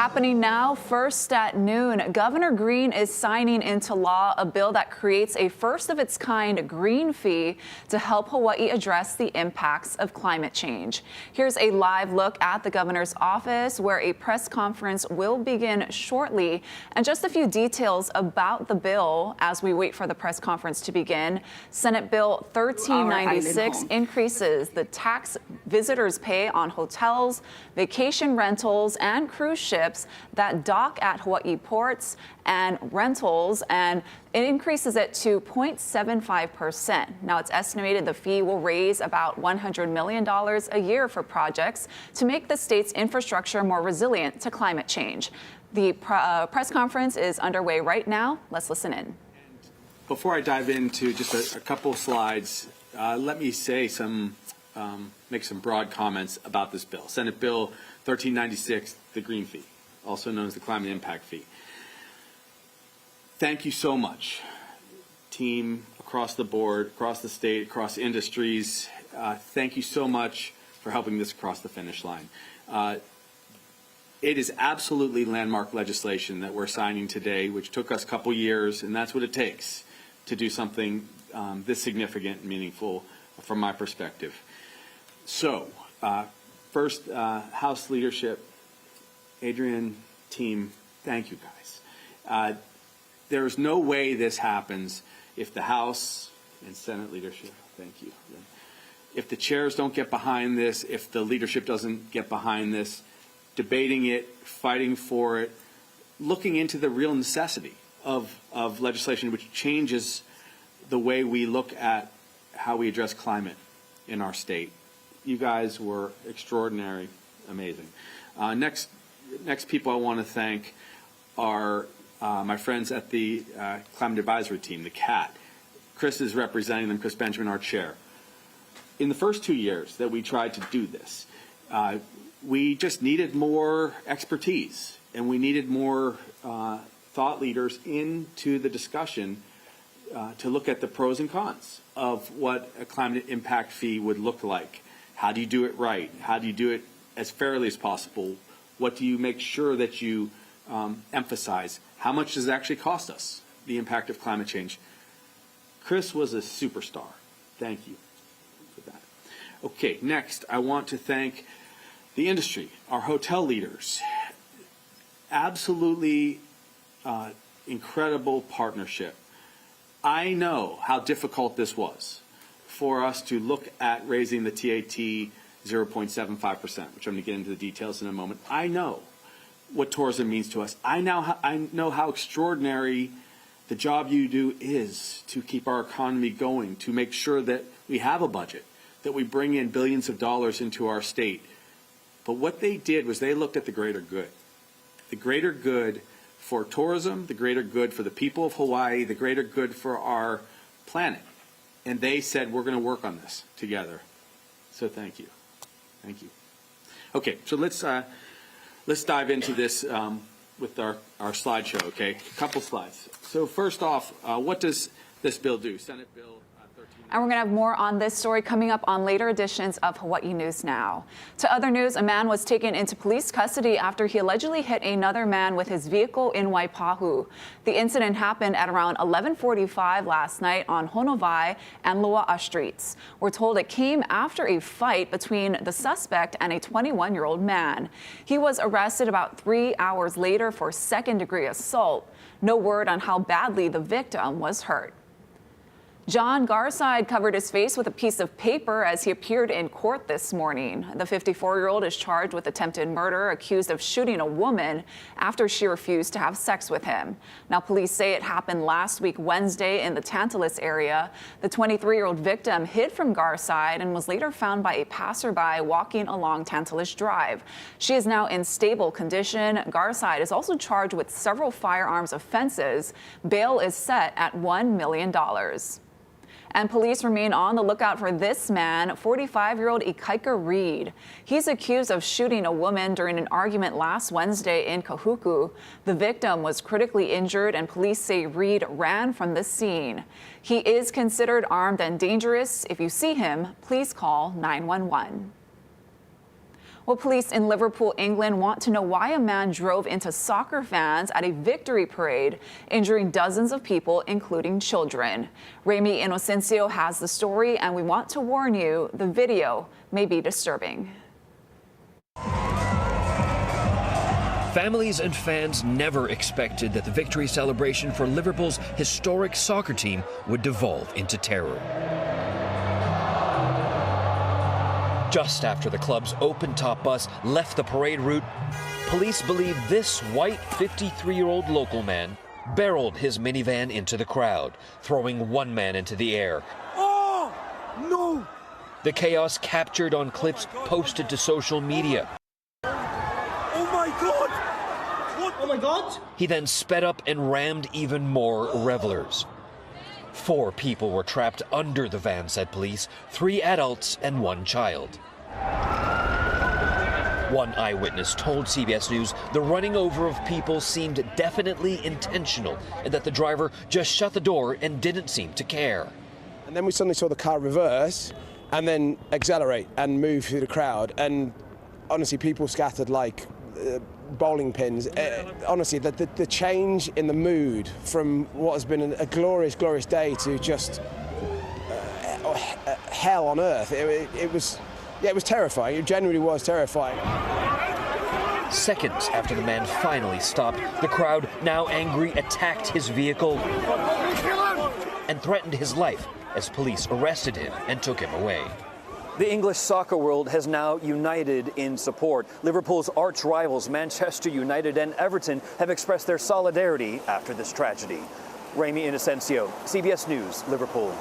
Happening now, first at noon, Governor Green is signing into law a bill that creates a first-of-its-kind green fee to help Hawaii address the impacts of climate change. Here's a live look at the governor's office, where a press conference will begin shortly. And just a few details about the bill as we wait for the press conference to begin. Senate Bill 1396 increases the tax visitors pay on hotels, vacation rentals, and cruise ships that dock at Hawaii ports and rentals, and it increases it to 0.75%. Now, it's estimated the fee will raise about $100 million a year for projects to make the state's infrastructure more resilient to climate change. The press conference is underway right now. Let's listen in. Before I dive into just a couple of slides, let me say make some broad comments about this bill. Senate Bill 1396, the green fee, also known as the climate impact fee. Thank you so much, team across the board, across the state, across industries. Thank you so much for helping this cross the finish line. It is absolutely landmark legislation that we're signing today, which took us a couple years, and that's what it takes to do something this significant and meaningful from my perspective. So, first, House leadership, Adrian, team, thank you guys. There's no way this happens if the House and Senate leadership, thank you. If the chairs don't get behind this, if the leadership doesn't get behind this, debating it, fighting for it, looking into the real necessity of legislation which changes the way we look at how we address climate in our state. You guys were extraordinary, amazing. Next people I want to thank are my friends at the Climate Advisory Team, the CAT. Chris is representing them, Chris Benjamin, our chair. In the first 2 years that we tried to do this, we just needed more expertise, and we needed more thought leaders into the discussion to look at the pros and cons of what a climate impact fee would look like. How do you do it right? How do you do it as fairly as possible? What do you make sure that you emphasize? How much does it actually cost us, the impact of climate change? Chris was a superstar. Thank you for that. Okay, next, I want to thank the industry, our hotel leaders. Absolutely incredible partnership. I know how difficult this was for us to look at raising the TAT 0.75%, which I'm going to get into the details in a moment. I know what tourism means to us. I know how extraordinary the job you do is to keep our economy going, to make sure that we have a budget, that we bring in billions of dollars into our state. But what they did was they looked at the greater good for tourism, the greater good for the people of Hawaii, the greater good for our planet. And they said, we're going to work on this together. So thank you. Thank you. Okay, so let's dive into this with our slideshow, okay? A couple slides. So first off, what does this bill do? Senate Bill 13. And we're going to have more on this story coming up on later editions of Hawaii News Now. To other news, a man was taken into police custody after he allegedly hit another man with his vehicle in Waipahu. The incident happened at around 11:45 last night on Honovai and Loa'a streets. We're told it came after a fight between the suspect and a 21-year-old man. He was arrested about 3 hours later for second-degree assault. No word on how badly the victim was hurt. John Garside covered his face with a piece of paper as he appeared in court this morning. The 54-year-old is charged with attempted murder, accused of shooting a woman after she refused to have sex with him. Now, police say it happened last week Wednesday in the Tantalus area. The 23-year-old victim hid from Garside and was later found by a passerby walking along Tantalus Drive. She is now in stable condition. Garside is also charged with several firearms offenses. Bail is set at $1 million. And police remain on the lookout for this man, 45-year-old Ikaika Reed. He's accused of shooting a woman during an argument last Wednesday in Kahuku. The victim was critically injured, and police say Reed ran from the scene. He is considered armed and dangerous. If you see him, please call 911. Well, police in Liverpool, England want to know why a man drove into soccer fans at a victory parade, injuring dozens of people, including children. Remy Inocencio has the story, and we want to warn you, the video may be disturbing. Families and fans never expected that the victory celebration for Liverpool's historic soccer team would devolve into terror. Just after the club's open-top bus left the parade route, police believe this white 53-year-old local man barreled his minivan into the crowd, throwing one man into the air. Oh, no! The chaos captured on clips posted to social media. Oh my God! What? Oh my God! He then sped up and rammed even more revelers. 4 people were trapped under the van, said police, 3 adults and 1 child. One eyewitness told CBS News the running over of people seemed definitely intentional and that the driver just shut the door and didn't seem to care. And then we suddenly saw the car reverse and then accelerate and move through the crowd. And honestly, people scattered like bowling pins. Honestly, the change in the mood from what has been a glorious, glorious day to just hell on earth. It was terrifying. It genuinely was terrifying. Seconds after the man finally stopped, the crowd, now angry, attacked his vehicle and threatened his life as police arrested him and took him away. The English soccer world has now united in support. Liverpool's arch rivals, Manchester United and Everton, have expressed their solidarity after this tragedy. Remy Inocencio, CBS News, Liverpool.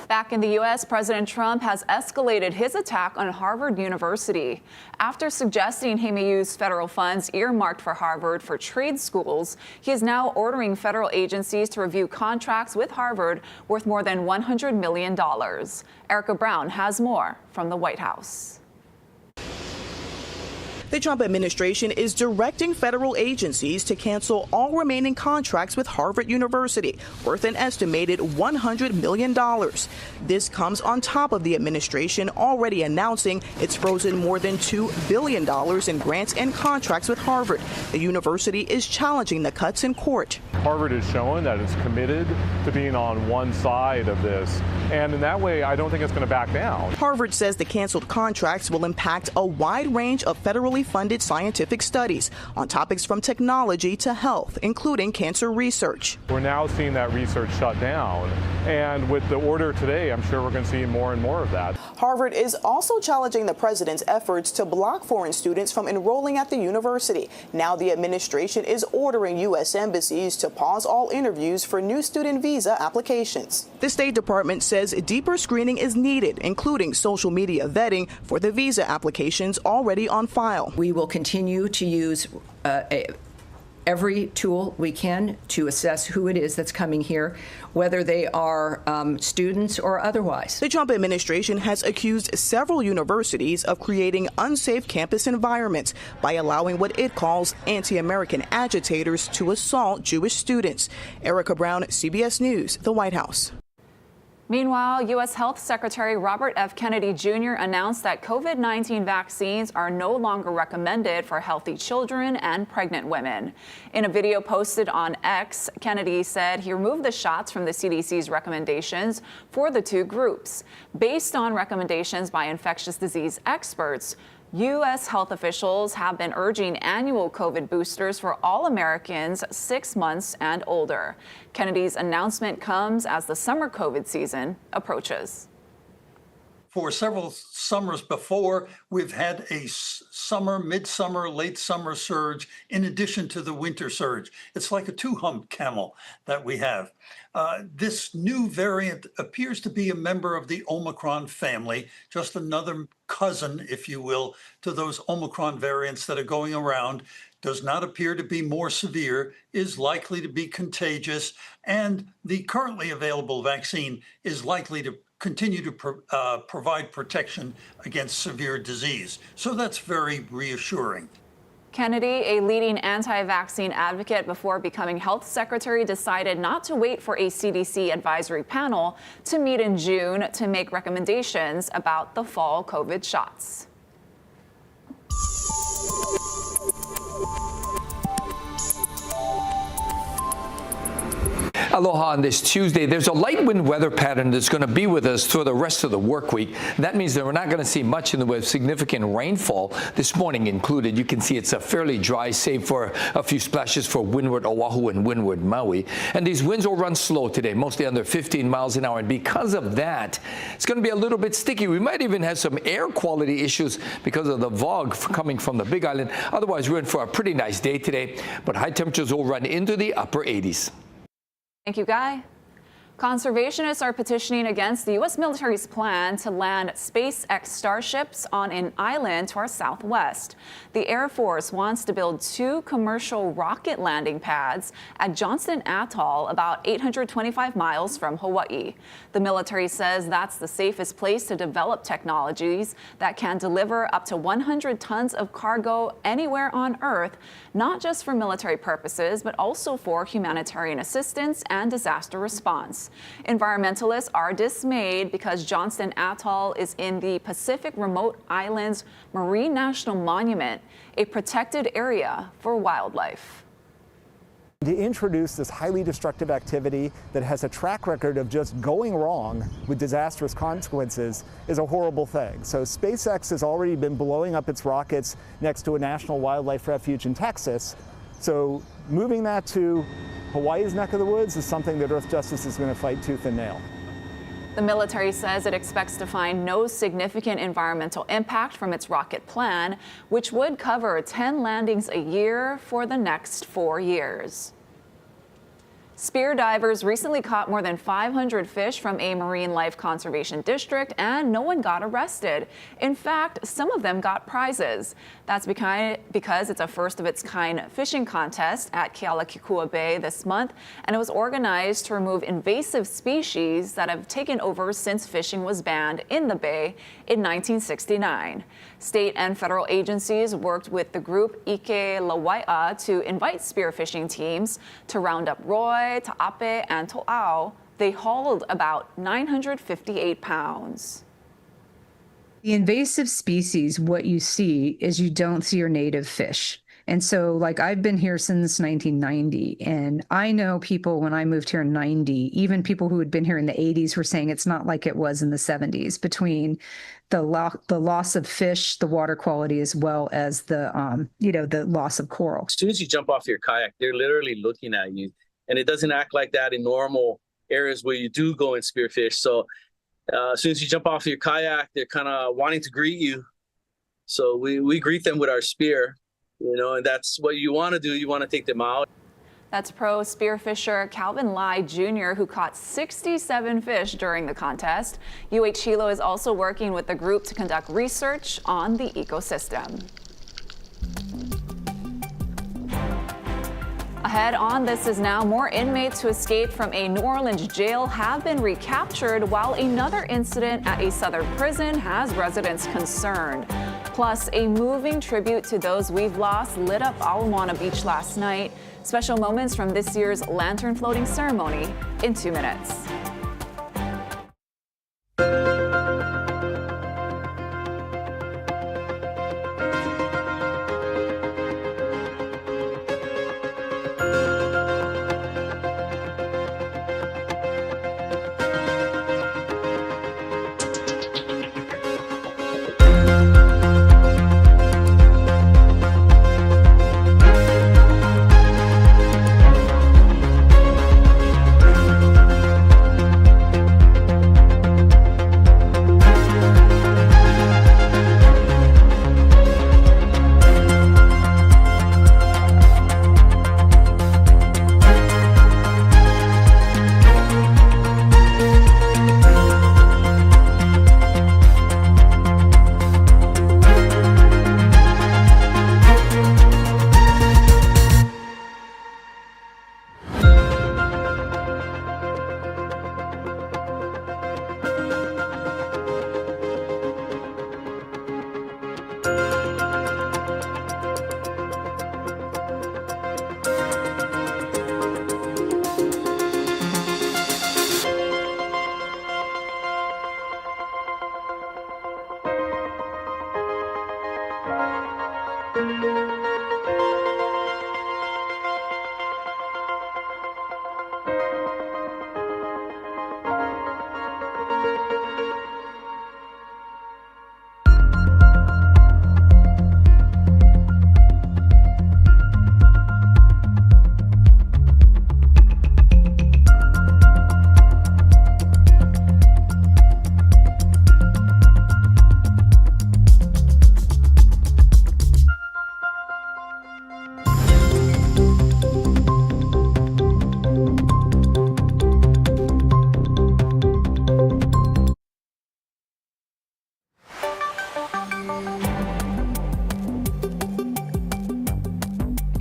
Back in the U.S., President Trump has escalated his attack on Harvard University. After suggesting he may use federal funds earmarked for Harvard for trade schools, he is now ordering federal agencies to review contracts with Harvard worth more than $100 million. Erica Brown has more from the White House. The Trump administration is directing federal agencies to cancel all remaining contracts with Harvard University, worth an estimated $100 million. This comes on top of the administration already announcing it's frozen more than $2 billion in grants and contracts with Harvard. The university is challenging the cuts in court. Harvard has shown that it's committed to being on one side of this, and in that way, I don't think it's going to back down. Harvard says the canceled contracts will impact a wide range of federally funded scientific studies on topics from technology to health, including cancer research. We're now seeing that research shut down, and with the order today, I'm sure we're going to see more and more of that. Harvard is also challenging the president's efforts to block foreign students from enrolling at the university. Now the administration is ordering U.S. embassies to pause all interviews for new student visa applications. The State Department says deeper screening is needed, including social media vetting for the visa applications already on file. We will continue to use every tool we can to assess who it is that's coming here, whether they are students or otherwise. The Trump administration has accused several universities of creating unsafe campus environments by allowing what it calls anti-American agitators to assault Jewish students. Erica Brown, CBS News, the White House. Meanwhile, U.S. Health Secretary Robert F. Kennedy Jr. announced that COVID-19 vaccines are no longer recommended for healthy children and pregnant women. In a video posted on X, Kennedy said he removed the shots from the CDC's recommendations for the 2 groups. Based on recommendations by infectious disease experts, U.S. health officials have been urging annual COVID boosters for all Americans 6 months and older. Kennedy's announcement comes as the summer COVID season approaches. For several summers before, we've had a summer, midsummer, late summer surge in addition to the winter surge. It's like a 2-hump camel that we have. This new variant appears to be a member of the Omicron family, just another cousin, if you will, to those Omicron variants that are going around. Does not appear to be more severe, is likely to be contagious, and the currently available vaccine is likely to continue to provide protection against severe disease. So that's very reassuring. Kennedy, a leading anti-vaccine advocate before becoming health secretary, decided not to wait for a CDC advisory panel to meet in June to make recommendations about the fall COVID shots. Aloha on this Tuesday. There's a light wind weather pattern that's going to be with us through the rest of the work week. That means that we're not going to see much in the way of significant rainfall, this morning included. You can see it's a fairly dry, save for a few splashes for windward Oahu and windward Maui. And these winds will run slow today, mostly under 15 miles an hour. And because of that, it's going to be a little bit sticky. We might even have some air quality issues because of the fog coming from the Big Island. Otherwise, we're in for a pretty nice day today, but high temperatures will run into the upper 80s. Thank you, Guy. Conservationists are petitioning against the U.S. military's plan to land SpaceX Starships on an island to our southwest. The Air Force wants to build 2 commercial rocket landing pads at Johnston Atoll, about 825 miles from Hawaii. The military says that's the safest place to develop technologies that can deliver up to 100 tons of cargo anywhere on Earth, not just for military purposes, but also for humanitarian assistance and disaster response. Environmentalists are dismayed because Johnston Atoll is in the Pacific Remote Islands Marine National Monument, a protected area for wildlife. To introduce this highly destructive activity that has a track record of just going wrong with disastrous consequences is a horrible thing. So SpaceX has already been blowing up its rockets next to a national wildlife refuge in Texas. So moving that to Hawaii's neck of the woods is something that Earth Justice is going to fight tooth and nail. The military says it expects to find no significant environmental impact from its rocket plan, which would cover 10 landings a year for the next 4 years. Spear divers recently caught more than 500 fish from a marine life conservation district, and no one got arrested. In fact, some of them got prizes. That's because it's a first-of-its-kind fishing contest at Kealakekua Bay this month, and it was organized to remove invasive species that have taken over since fishing was banned in the bay in 1969. State and federal agencies worked with the group Ike Lawai'a to invite spearfishing teams to round up roy, ta'ape, and to'au. They hauled about 958 pounds. The invasive species, what you see is you don't see your native fish. And so, like, I've been here since 1990, and I know people when I moved here in 90, even people who had been here in the 80s were saying it's not like it was in the 70s, between the loss of fish, the water quality, as well as the, the loss of coral. As soon as you jump off your kayak, they're literally looking at you. And it doesn't act like that in normal areas where you do go and spearfish. So as soon as you jump off your kayak, they're kind of wanting to greet you. So we greet them with our spear. And that's what you want to do. You want to take them out. That's pro spearfisher Calvin Lai Jr., who caught 67 fish during the contest. UH Hilo is also working with the group to conduct research on the ecosystem. Ahead on This Is Now, more inmates who escaped from a New Orleans jail have been recaptured, while another incident at a southern prison has residents concerned. Plus, a moving tribute to those we've lost lit up Ala Moana Beach last night. Special moments from this year's lantern floating ceremony in 2 minutes.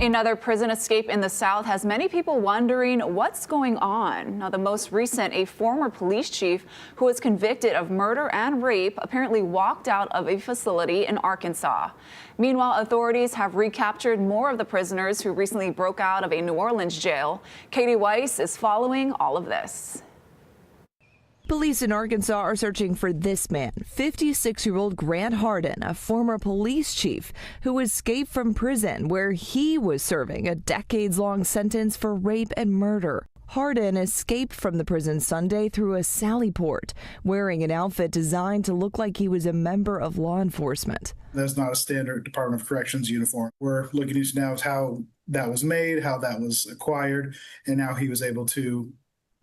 Another prison escape in the South has many people wondering what's going on. Now, the most recent, a former police chief who was convicted of murder and rape apparently walked out of a facility in Arkansas. Meanwhile, authorities have recaptured more of the prisoners who recently broke out of a New Orleans jail. Katie Weiss is following all of this. Police in Arkansas are searching for this man, 56-year-old Grant Hardin, a former police chief who escaped from prison where he was serving a decades-long sentence for rape and murder. Hardin escaped from the prison Sunday through a sally port, wearing an outfit designed to look like he was a member of law enforcement. That's not a standard Department of Corrections uniform. We're looking into now how that was made, how that was acquired, and now he was able to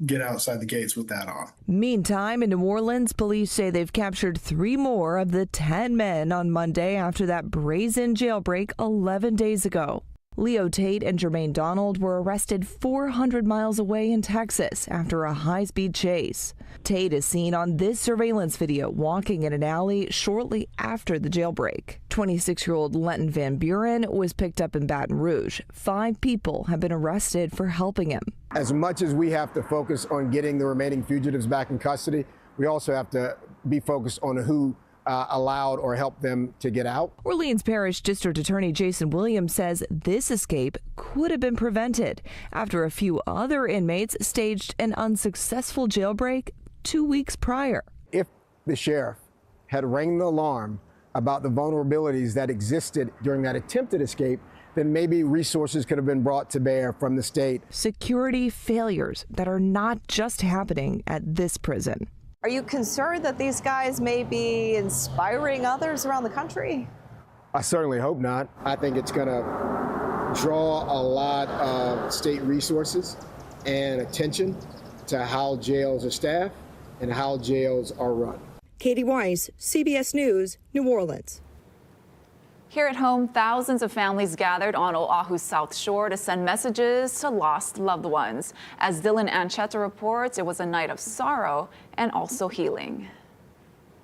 get outside the gates with that on. Meantime, in New Orleans, police say they've captured 3 more of the 10 men on Monday after that brazen jailbreak 11 days ago. Leo Tate and Jermaine Donald were arrested 400 miles away in Texas after a high-speed chase. Tate is seen on this surveillance video walking in an alley shortly after the jailbreak. 26-year-old Lenton Van Buren was picked up in Baton Rouge. 5 people have been arrested for helping him. As much as we have to focus on getting the remaining fugitives back in custody, we also have to be focused on who allowed or helped them to get out. Orleans Parish District Attorney Jason Williams says this escape could have been prevented after a few other inmates staged an unsuccessful jailbreak 2 weeks prior. If the sheriff had rang the alarm about the vulnerabilities that existed during that attempted escape, then maybe resources could have been brought to bear from the state. Security failures that are not just happening at this prison. Are you concerned that these guys may be inspiring others around the country? I certainly hope not. I think it's going to draw a lot of state resources and attention to how jails are staffed and how jails are run. Katie Weiss, CBS News, New Orleans. Here at home, thousands of families gathered on Oahu's South Shore to send messages to lost loved ones. As Dylan Ancheta reports, it was a night of sorrow and also healing.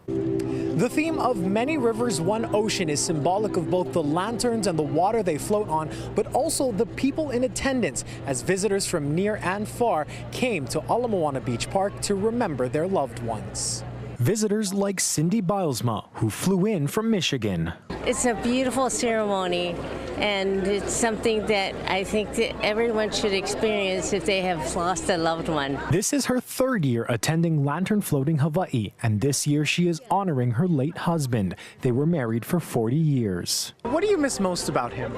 The theme of Many Rivers, One Ocean is symbolic of both the lanterns and the water they float on, but also the people in attendance as visitors from near and far came to Ala Moana Beach Park to remember their loved ones. Visitors like Cindy Bilesma, who flew in from Michigan. It's a beautiful ceremony, and it's something that I think that everyone should experience if they have lost a loved one. This is her 3rd year attending Lantern Floating Hawaii, and this year she is honoring her late husband. They were married for 40 years. What do you miss most about him?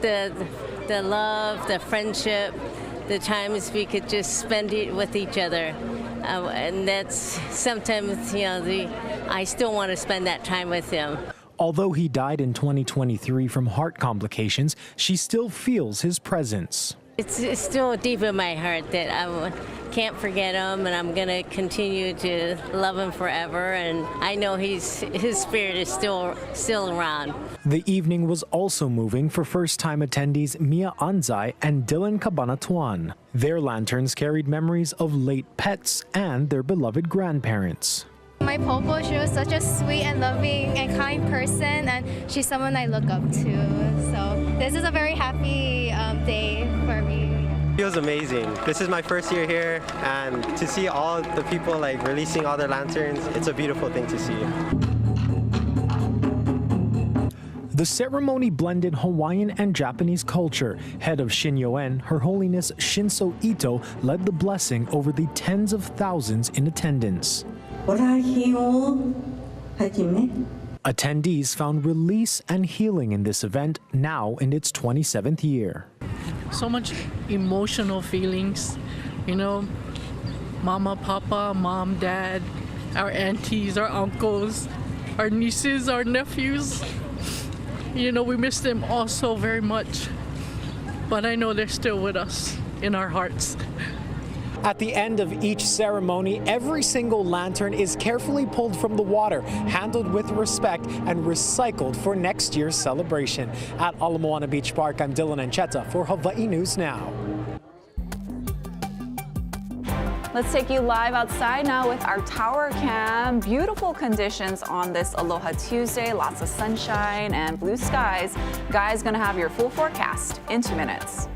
The love, the friendship, the times we could just spend it with each other. And that's sometimes, I still want to spend that time with him. Although he died in 2023 from heart complications, she still feels his presence. It's still deep in my heart that I can't forget him, and I'm going to continue to love him forever. And I know his spirit is still around. The evening was also moving for first-time attendees Mia Anzai and Dylan Cabanatuan. Their lanterns carried memories of late pets and their beloved grandparents. My popo, she was such a sweet and loving and kind person, and she's someone I look up to. So this is a very happy day for me. It feels amazing. This is my first year here, and to see all the people releasing all their lanterns, it's a beautiful thing to see. The ceremony blended Hawaiian and Japanese culture. Head of Shinyo-en, Her Holiness Shinso Ito, led the blessing over the tens of thousands in attendance. Attendees found release and healing in this event, now in its 27th year. So much emotional feelings, mama, papa, mom, dad, our aunties, our uncles, our nieces, our nephews. We miss them all so very much, but I know they're still with us in our hearts. At the end of each ceremony, every single lantern is carefully pulled from the water, handled with respect, and recycled for next year's celebration. At Ala Moana Beach Park, I'm Dylan Ancheta for Hawaii News Now. Let's take you live outside now with our tower cam. Beautiful conditions on this Aloha Tuesday. Lots of sunshine and blue skies. Guy's going to have your full forecast in 2 minutes.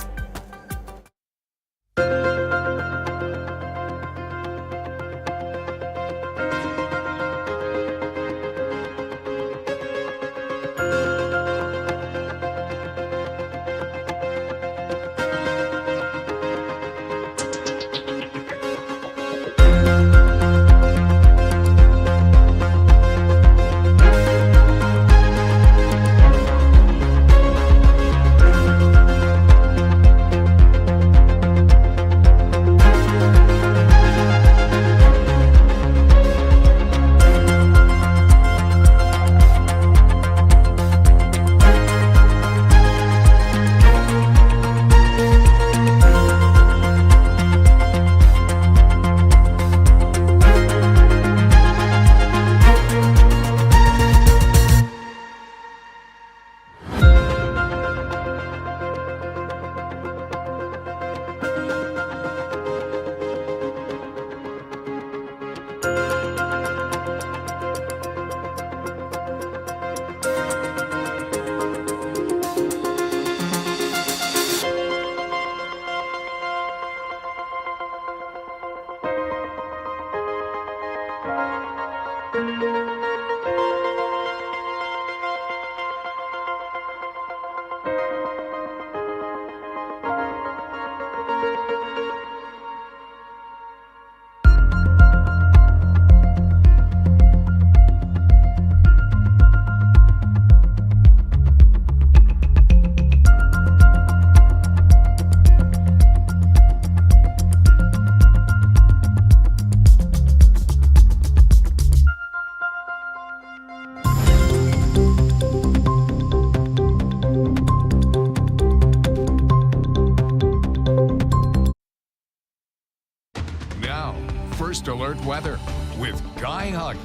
First Alert Weather with Guy Hug.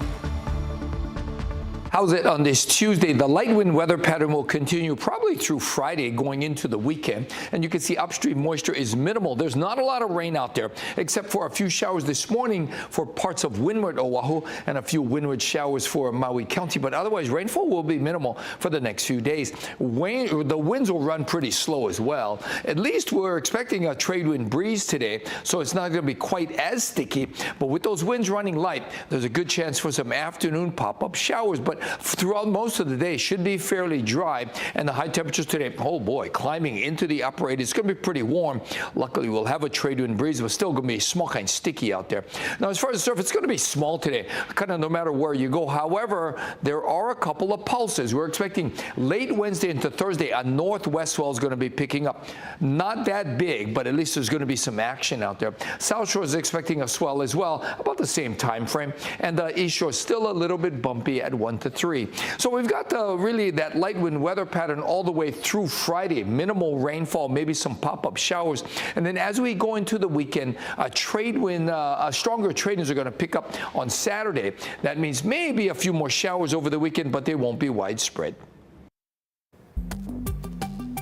How's it on this Tuesday? The light wind weather pattern will continue probably through Friday going into the weekend. And you can see upstream moisture is minimal. There's not a lot of rain out there, except for a few showers this morning for parts of windward Oahu and a few windward showers for Maui County. But otherwise, rainfall will be minimal for the next few days. The winds will run pretty slow as well. At least we're expecting a trade wind breeze today, so it's not going to be quite as sticky. But with those winds running light, there's a good chance for some afternoon pop-up showers. But throughout most of the day should be fairly dry, and the high temperatures today, oh boy, climbing into the upper 80s. It's going to be pretty warm. Luckily, we'll have a trade wind breeze, but still going to be small, kind of sticky out there. Now, as far as the surface, it's going to be small today, kind of no matter where you go. However, there are a couple of pulses. We're expecting late Wednesday into Thursday, a northwest swell is going to be picking up. Not that big, but at least there's going to be some action out there. South Shore is expecting a swell as well, about the same time frame, and the East Shore is still a little bit bumpy at 1 to 3. So we've got really that light wind weather pattern all the way through Friday. Minimal rainfall, maybe some pop-up showers. And then as we go into the weekend, a stronger trade winds are going to pick up on Saturday. That means maybe a few more showers over the weekend, but they won't be widespread.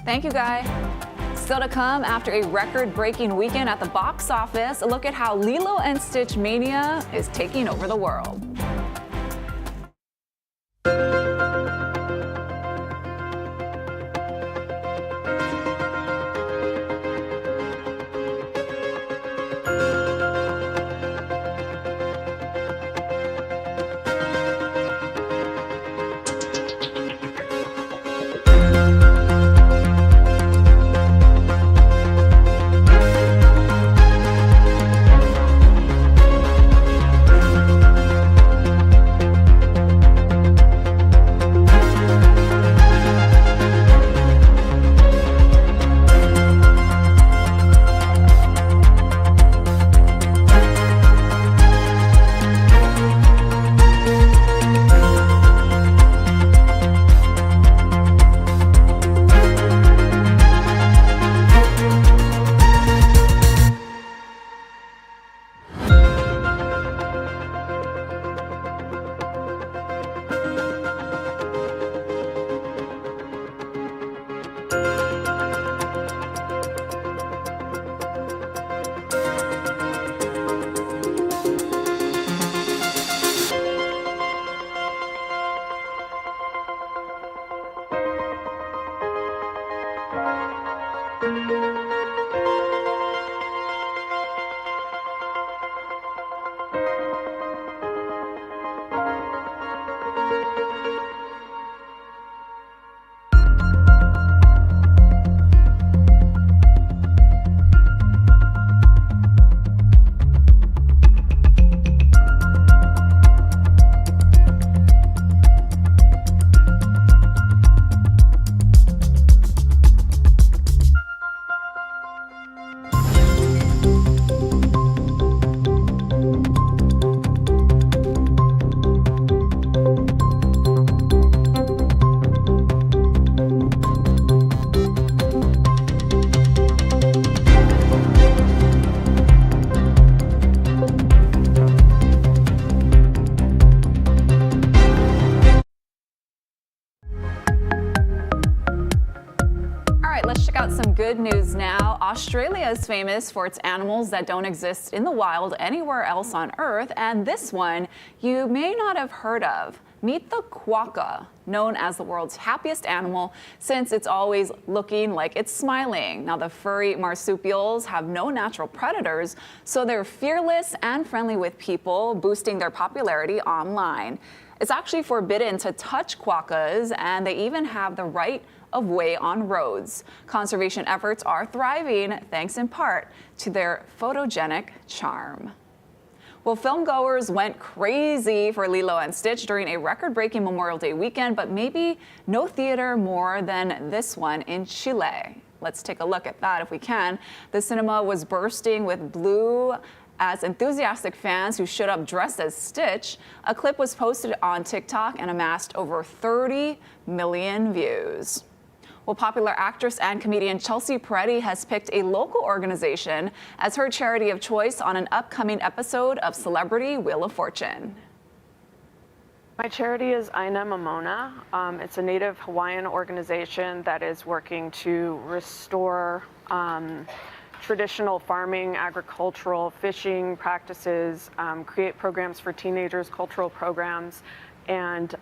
Thank you, Guy. Still to come, after a record-breaking weekend at the box office, a look at how Lilo and Stitch mania is taking over the world. good news now. Australia is famous for its animals that don't exist in the wild anywhere else on Earth, and this one you may not have heard of. Meet the quokka, known as the world's happiest animal since it's always looking like it's smiling. Now, the furry marsupials have no natural predators, so they're fearless and friendly with people, boosting their popularity online. It's actually forbidden to touch quokkas, and they even have the right of way on roads. Conservation efforts are thriving thanks in part to their photogenic charm. Well, filmgoers went crazy for Lilo and Stitch during a record-breaking Memorial Day weekend, but maybe no theater more than this one in Chile. Let's take a look at that if we can. The cinema was bursting with blue as enthusiastic fans who showed up dressed as Stitch. A clip was posted on TikTok and amassed over 30 million views. Well, popular actress and comedian Chelsea Peretti has picked a local organization as her charity of choice on an upcoming episode of Celebrity Wheel of Fortune. My charity is Aina Mamona. It's a Native Hawaiian organization that is working to restore traditional farming, agricultural, fishing practices, create programs for teenagers, cultural programs, and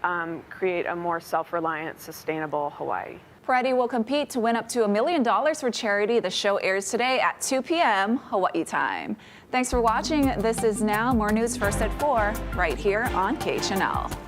create a more self-reliant, sustainable Hawaii. Peretti will compete to win up to $1 million for charity. The show airs today at 2 p.m. Hawaii time. Thanks for watching. This is Now. More news first at 4 right here on KHNL.